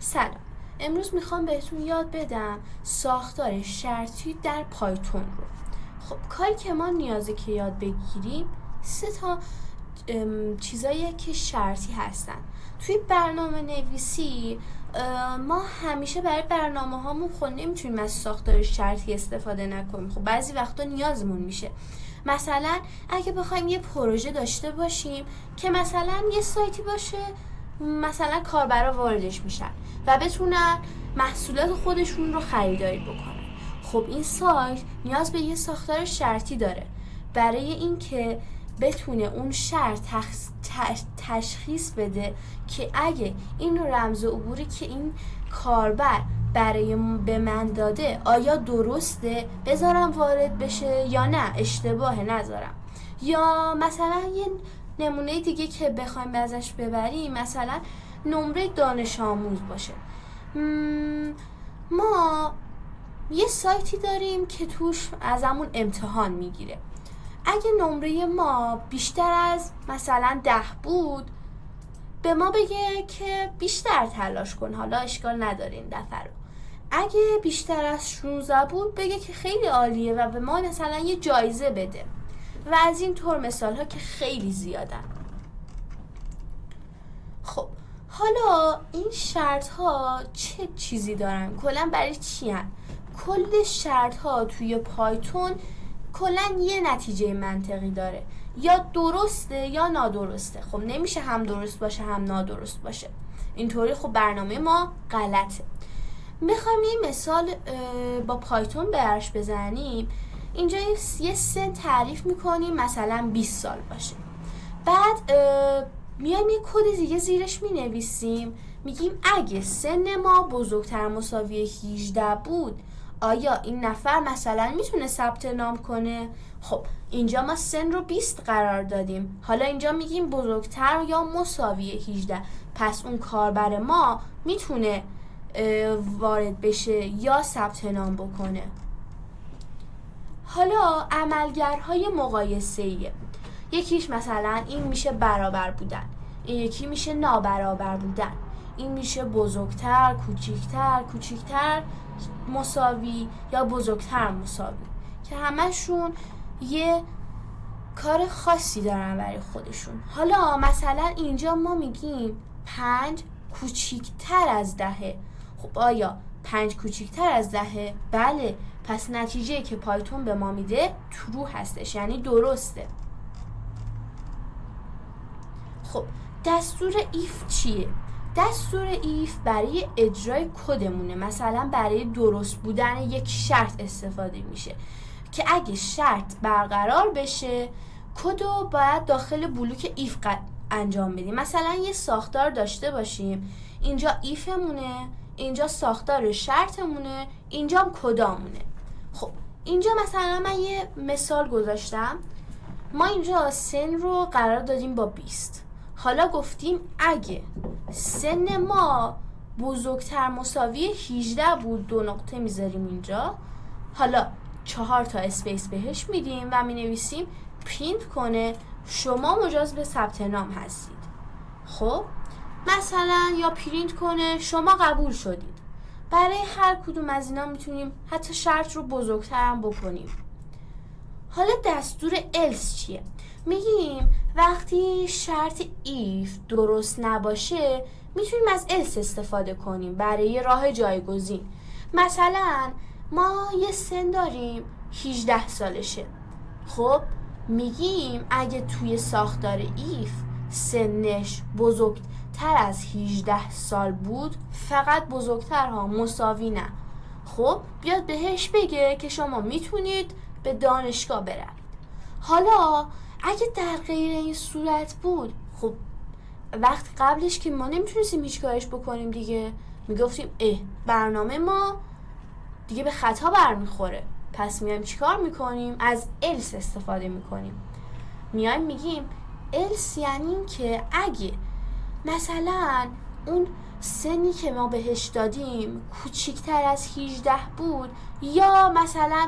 سلام. امروز میخوام بهتون یاد بدم ساختار شرطی در پایتون رو. خب کاری که ما نیازه که یاد بگیریم 3 تا چیزاییه که شرطی هستن. توی برنامه نویسی ما همیشه برای برنامه هامون خود نمیتونیم از ساختار شرطی استفاده نکنیم. خب بعضی وقتا نیازمون میشه. مثلا اگه بخوایم یه پروژه داشته باشیم که مثلا یه سایتی باشه، مثلا کاربرا واردش میشن و بتونن محصولات خودشون رو خریداری بکنن. خب این سایت نیاز به یه ساختار شرطی داره برای اینکه بتونه اون شرط تشخیص بده که اگه این رمز عبوری که این کاربر به من داده آیا درسته بذارم وارد بشه یا نه اشتباهه نذارم. یا مثلا یه نمونه دیگه که بخوایم ازش ببریم، مثلا نمره دانش آموز باشه. ما یه سایتی داریم که توش ازمون امتحان میگیره. اگه نمره ما بیشتر از مثلا 10 بود، به ما بگه که بیشتر تلاش کن، حالا اشکال نداره این دفعه رو. اگه بیشتر از 16 بود بگه که خیلی عالیه و به ما مثلا یه جایزه بده. و از این طور مثال ها که خیلی زیادن. خب حالا این شرط ها چه چیزی دارن؟ کلا برای چی هن؟ کل شرط ها توی پایتون کلا یه نتیجه منطقی داره، یا درسته یا نادرسته. خب نمیشه هم درست باشه هم نادرست باشه، اینطوری خب برنامه ما غلطه. میخوایم یه مثال با پایتون برش بزنیم. اینجا یه سن تعریف میکنیم، مثلا 20 سال باشه. بعد میایم یه کد دیگه زیرش مینویسیم، میگیم اگه سن ما بزرگتر مساوی 18 بود آیا این نفر مثلا میتونه ثبت نام کنه؟ خب اینجا ما سن رو 20 قرار دادیم، حالا اینجا میگیم بزرگتر یا مساوی 18، پس اون کاربر ما میتونه وارد بشه یا ثبت نام بکنه. حالا عملگرهای مقایسه‌ایه. یکیش مثلا این میشه برابر بودن، این یکی میشه نابرابر بودن، این میشه بزرگتر، کوچیکتر، مساوی یا بزرگتر مساوی، که همشون یه کار خاصی دارن برای خودشون. حالا مثلا اینجا ما میگیم 5 کوچیکتر از 10. خب آیا 5 کوچیکتر از 10؟ بله، پس نتیجه که پایتون به ما میده ترو هستش، یعنی درسته. خب دستور ایف چیه؟ دستور ایف برای اجرای کدمونه، مثلا برای درست بودن یک شرط استفاده میشه که اگه شرط برقرار بشه کدو باید داخل بلوک ایف انجام بدیم. مثلا یه ساختار داشته باشیم، اینجا ایفمونه، اینجا ساختار شرطمونه، اینجا هم کدامونه. خب اینجا مثلا من یه مثال گذاشتم، ما اینجا سن رو قرار دادیم با 20. حالا گفتیم اگه سن ما بزرگتر مساوی 18 بود، 2 نقطه میذاریم اینجا. حالا 4 تا اسپیس بهش میدیم و مینویسیم پرینت کنه شما مجاز به ثبت نام هستید. خب مثلا یا پرینت کنه شما قبول شدید. برای هر کدوم از اینا میتونیم حتی شرط رو بزرگتر هم بکنیم. حالا دستور else چیه؟ میگیم وقتی شرط if درست نباشه میتونیم از else استفاده کنیم برای راه جایگزین. مثلا ما یه سن داریم 18 سالشه. خب میگیم اگه توی ساختار if سنش بزرگتر از 18 سال بود، فقط بزرگتر ها، مساوی نه. خب بیاد بهش بگه که شما میتونید به دانشگاه بروید. حالا اگه در غیر این صورت بود، خب وقت قبلش که ما نمیتونستیم هیچ کارش بکنیم دیگه، میگفتیم برنامه ما دیگه به خطا برمیخوره، پس میایم چیکار میکنیم؟ از else استفاده میکنیم. میایم میگیم else یعنی این که اگه مثلا اون سنی که ما بهش دادیم کوچیکتر از 18 بود یا مثلا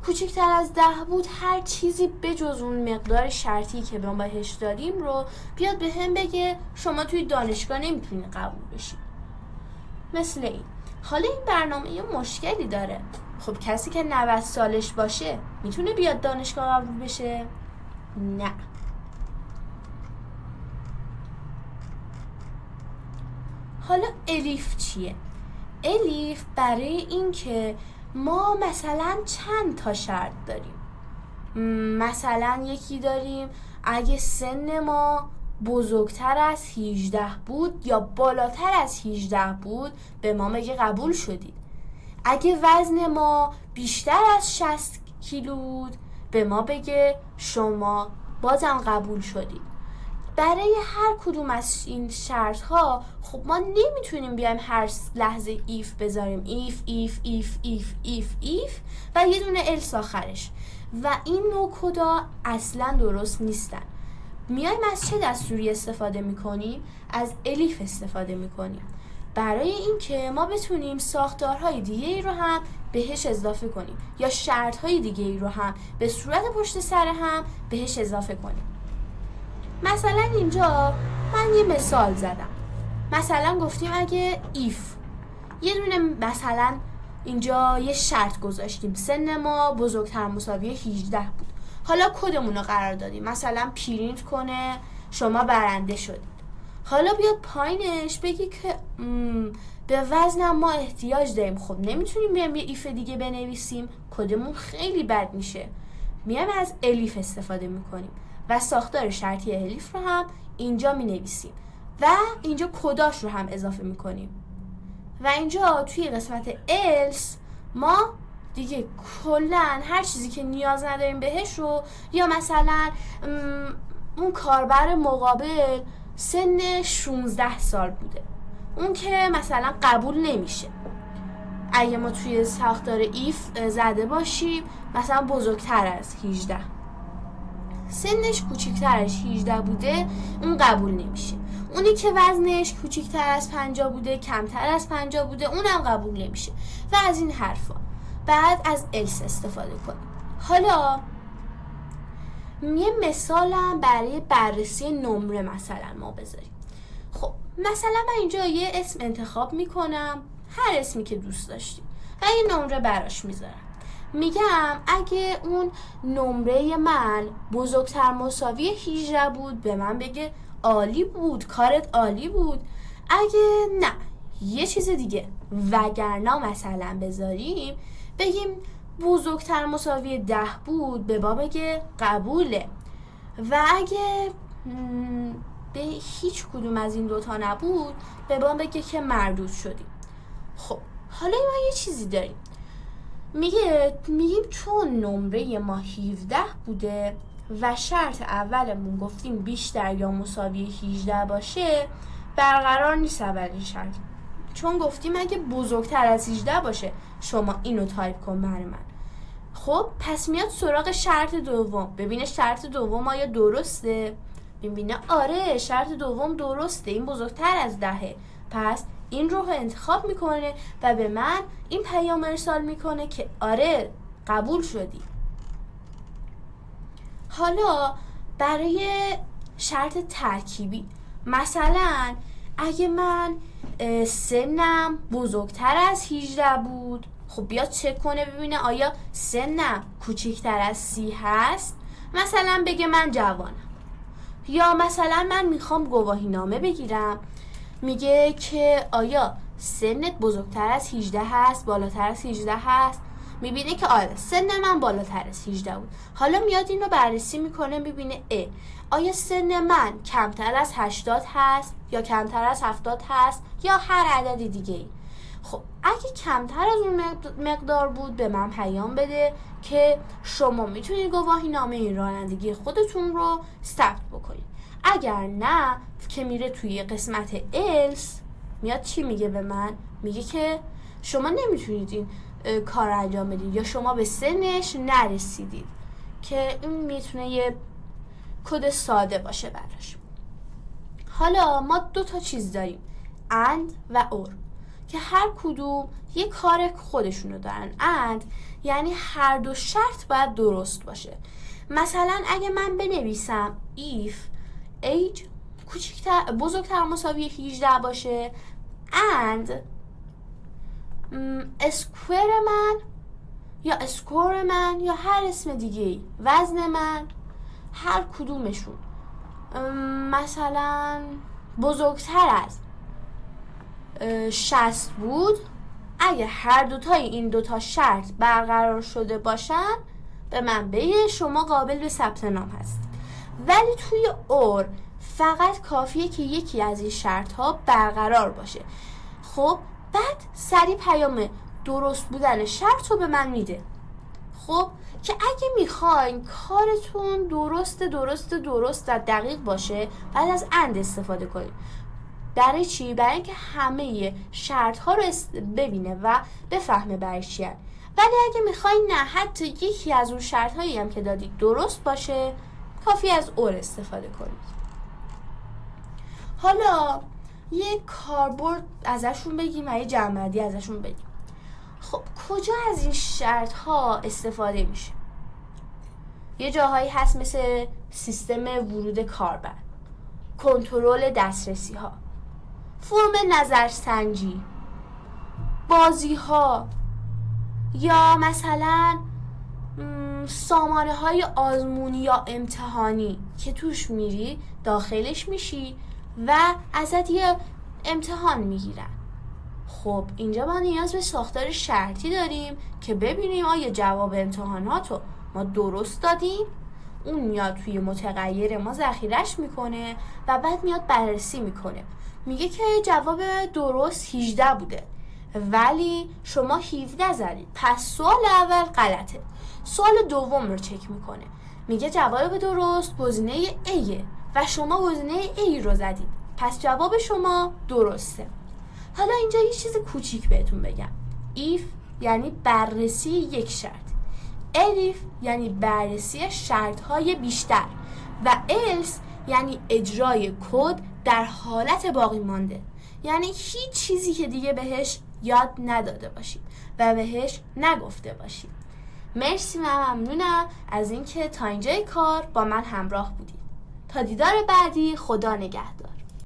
کوچکتر از 10 بود، هر چیزی بجز اون مقدار شرطی که ما بهش دادیم رو بیاد به هم بگه شما توی دانشگاه نمیتونید قبول بشید. مثل این. حالا این برنامه یه مشکلی داره. خب کسی که 90 سالش باشه میتونه بیاد دانشگاه قبول بشه؟ نه. حالا الیف چیه؟ الیف برای این که ما مثلا چند تا شرط داریم. مثلا یکی داریم اگه سن ما بزرگتر از 18 بود یا بالاتر از 18 بود به ما بگه قبول شدید. اگه وزن ما بیشتر از 60 کیلو بود به ما بگه شما بازم قبول شدید. برای هر کدوم از این شرط ها خب ما نمیتونیم بیایم هر لحظه ایف بذاریم، ایف ایف ایف ایف ایف ایف و یه دونه الس آخرش، و این نوع کدا اصلا درست نیستن. میایم از چه دستوری استفاده میکنیم؟ از الیف استفاده میکنیم برای اینکه ما بتونیم ساختارهای دیگه ای رو هم بهش اضافه کنیم یا شرطهای دیگه ای رو هم به صورت پشت سر هم بهش اضافه کنیم. مثلا اینجا من یه مثال زدم. مثلا گفتیم اگه ایف یه دونه مثلا اینجا یه شرط گذاشتیم سن ما بزرگتر مساوی 18 بود. حالا کدمون رو قرار دادیم مثلا پرینت کنه شما برنده شدید. حالا بیاد پایینش بگی که به وزنم ما احتیاج داریم. خب نمیتونیم بیایم یه ایف دیگه بنویسیم، کدمون خیلی بد میشه. میایم از الیف استفاده میکنیم و ساختار شرطی الیف رو هم اینجا مینویسیم و اینجا کداش رو هم اضافه میکنیم و اینجا توی قسمت else ما دیگه کلن هر چیزی که نیاز نداریم بهش رو، یا مثلا اون کاربر مقابل سن 16 سال بوده، اون که مثلا قبول نمیشه. اگه ما توی ساختار ایف زده باشیم مثلا بزرگتر از 18، سنش کوچکتر از 18 بوده اون قبول نمیشه. اونی که وزنش کوچکتر از 50 بوده کمتر از 50 بوده اونم قبول نمیشه و از این حرفا. بعد از else استفاده کنیم. حالا یه مثالم برای بررسی نمره مثلا ما بذاریم. خب مثلا من اینجا یه اسم انتخاب میکنم، هر اسمی که دوست داشتیم، و یه نمره براش میذارم. میگم اگه اون نمره من بزرگتر مساوی 18 بود به من بگه عالی بود، کارت عالی بود. اگه نه یه چیز دیگه وگرنه مثلا بذاریم بگیم بزرگتر مساوی 10 بود به ما بگه قبوله، و اگه به هیچ کدوم از این دوتا نبود به ما بگه که مردود شدیم. خب حالا ما یه چیزی داریم میگیم چون نمره ما 17 بوده و شرط اولمون گفتیم بیشتر یا مساوی 18 باشه برقرار نیست اولین شرط، چون گفتیم اگه بزرگتر از 18 باشه شما اینو تایپ کن برای من. خب پس میاد سراغ شرط دوم، ببینه شرط دوم آیا درسته، ببینه آره شرط دوم درسته این بزرگتر از 10، پس این رو انتخاب میکنه و به من این پیام ارسال میکنه که آره قبول شدی. حالا برای شرط ترکیبی مثلا اگه من سنم بزرگتر از 18 بود، خب بیاد چک کنه ببینه آیا سنم کوچکتر از 30 هست، مثلا بگه من جوانم. یا مثلا من میخوام گواهی نامه بگیرم، میگه که آیا سنت بزرگتر از 18 هست، بالاتر از 18 هست، میبینه که آره سن من بالاتر از 18 بود. حالا میاد این رو بررسی میکنه ببینه آیا سن من کمتر از 80 هست یا کمتر از 70 هست یا هر عدد دیگه ای. خب اگه کمتر از اون مقدار بود به من پیام بده که شما میتونید گواهی نامه این رانندگی خودتون رو ثبت بکنید. اگر نه که میره توی قسمت else میاد چی میگه به من؟ میگه که شما نمیتونید این کار انجام بدید یا شما به سنش نرسیدید، که این میتونه یه کد ساده باشه براش. حالا ما 2 تا چیز داریم and و or که هر کدوم یه کار خودشونو دارن. and یعنی هر دو شرط باید درست باشه. مثلا اگه من بنویسم if age بزرگتر مساوی 18 باشه and اسکوئر من یا اسکور من یا هر اسم دیگه، وزن من، هر کدومشون مثلا بزرگتر از 60 بود، اگه هر دوتای این دوتا شرط برقرار شده باشن به من بگه شما قابل به ثبت نام هستید. ولی توی اور فقط کافیه که یکی از این شرط ها برقرار باشه. خب بعد سری پیام درست بودن شرط رو به من میده. خب که اگه میخواین کارتون درست و دقیق باشه بعد از اند استفاده کنید. برای چی؟ برای اینکه همه شرط ها رو ببینه و بفهمه برای چیه. ولی اگه میخواین نه حتی یکی از اون شرط هایی هم که دادید درست باشه، کافی از اور استفاده کنید. حالا یه کاربرد ازشون بگیم و یه جمع‌بندی ازشون بگیم. خب کجا از این شرط ها استفاده میشه؟ یه جاهایی هست مثل سیستم ورود کاربر، کنترل دسترسی ها، فرم نظرسنجی، بازی ها، یا مثلا سامانه های آزمونی یا امتحانی که توش میری داخلش میشی و ازت یه امتحان میگیرن. خب اینجا ما نیاز به ساختار شرطی داریم که ببینیم آیا جواب امتحاناتو ما درست دادیم. اون میاد توی متغیر ما ذخیره‌اش میکنه و بعد میاد بررسی میکنه، میگه که جواب درست 18 بوده ولی شما 17 زدید، پس سوال اول غلطه. سوال دوم رو چک میکنه، میگه جواب درست گزینه A و شما گزینه A رو زدید، پس جواب شما درسته. حالا اینجا یه چیز کوچیک بهتون بگم. if یعنی بررسی یک شرط، elif یعنی بررسی شرط‌های بیشتر و else یعنی اجرای کد در حالت باقی مانده، یعنی هیچ چیزی که دیگه بهش یاد نداده باشید و بهش نگفته باشید. مرسی و ممنونم از اینکه تا اینجای کار با من همراه بودید. تا دیدار بعدی، خدا نگهدار.